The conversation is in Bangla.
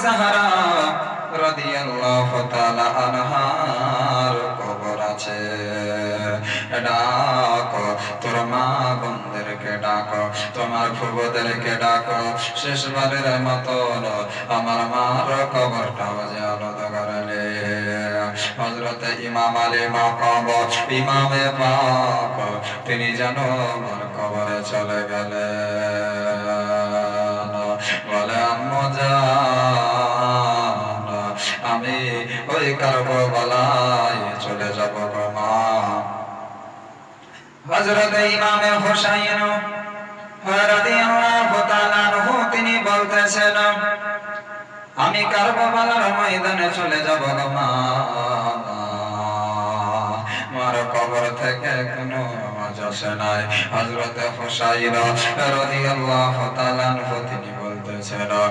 জাহরা রাদিয়াল্লাহু তাআলা আনহার কবর আছে। ডাকো তোর মা বোনদেরকে ডাকো, তোমার ফুফুদেরকে ডাকো, শেষবারের মতন আমার মার কবরটাও জিয়ারত করলে। হযরত ইমাম আলী মাকাম ইমামে পাক তিনি যেন আমার কবরে চলে গেলেন। বলে আম্মু জান, আমি ওই কারবালায় চলে যাব গো মা। হযরত ইমামে হুসাইন রাদিয়াল্লাহু তাআলা আনহু তিনি বলতেছেন, আমি কারবালার ময়দানে চলে যাব গো মা। মার কবর থেকে কোনো আওয়াজ আসে নাই। হযরত হুসাইন রাদিয়াল্লাহু তাআলা আনহু তিনি বলতেছেন,